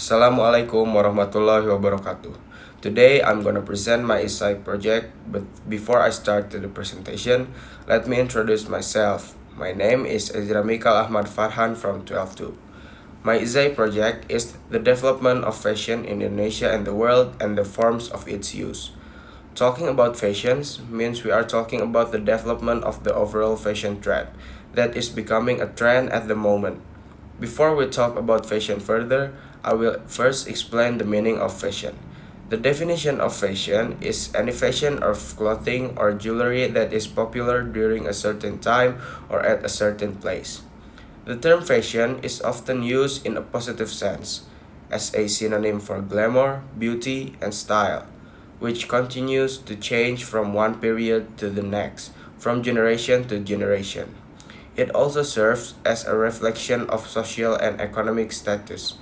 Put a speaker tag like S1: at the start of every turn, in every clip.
S1: Assalamualaikum warahmatullahi wabarakatuh. Today I'm gonna present my XII project, but before I start the presentation, let me introduce myself. My name is Ezra Miykal Ahmad Farhan from XII-2. My XII project is the development of fashion in Indonesia and the world and the forms of its use. Talking about fashions means we are talking about the development of the overall fashion trend that is becoming a trend at the moment. Before we talk about fashion further, I will first explain the meaning of fashion. The definition of fashion is any fashion of clothing or jewelry that is popular during a certain time or at a certain place. The term fashion is often used in a positive sense, as a synonym for glamour, beauty, and style, which continues to change from one period to the next, from generation to generation. It also serves as a reflection of social and economic status,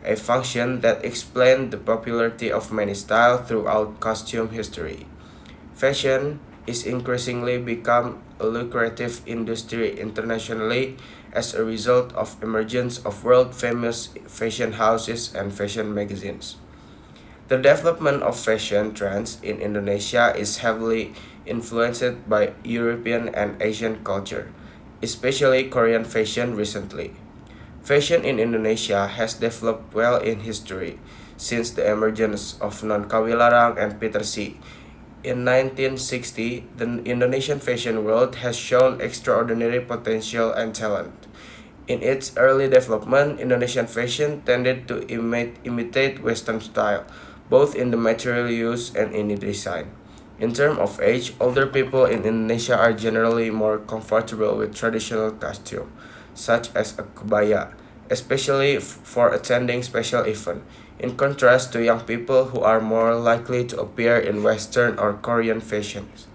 S1: a function that explains the popularity of many styles throughout costume history. Fashion is increasingly become a lucrative industry internationally as a result of emergence of world-famous fashion houses and fashion magazines. The development of fashion trends in Indonesia is heavily influenced by European and Asian culture, especially Korean fashion recently. Fashion in Indonesia has developed well in history since the emergence of non-Kawilarang and Peter C. In 1960, the Indonesian fashion world has shown extraordinary potential and talent. In its early development, Indonesian fashion tended to imitate Western style, both in the material use and in the design. In terms of age, older people in Indonesia are generally more comfortable with traditional costume, such as a kebaya, especially for attending special events, in contrast to young people who are more likely to appear in Western or Korean fashions.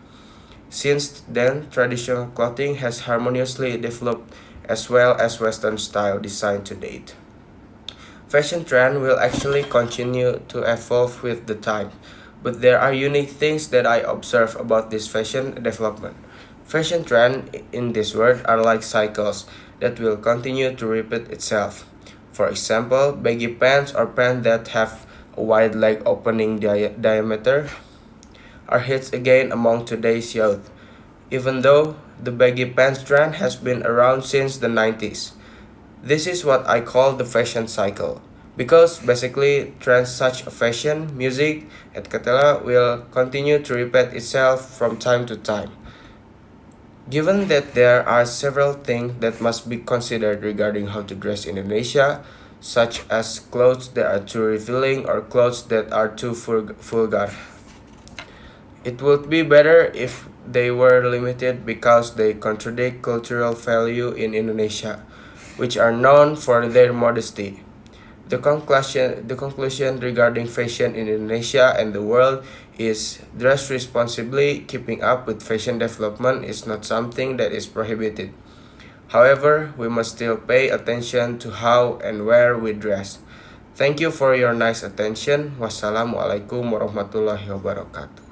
S1: Since then, traditional clothing has harmoniously developed as well as Western style design to date. Fashion trend will actually continue to evolve with the time, but there are unique things that I observe about this fashion development. Fashion trend in this world are like cycles that will continue to repeat itself. For example, baggy pants or pants that have a wide leg opening diameter are hits again among today's youth, even though the baggy pants trend has been around since the 90s. This is what I call the fashion cycle. Because basically trends such as fashion, music, etc. will continue to repeat itself from time to time. Given that there are several things that must be considered regarding how to dress in Indonesia, such as clothes that are too revealing or clothes that are too vulgar, it would be better if they were limited because they contradict cultural value in Indonesia, which are known for their modesty. The conclusion regarding fashion in Indonesia and the world is dress responsibly. Keeping up with fashion development is not something that is prohibited. However, we must still pay attention to how and where we dress. Thank you for your nice attention. Wassalamualaikum warahmatullahi wabarakatuh.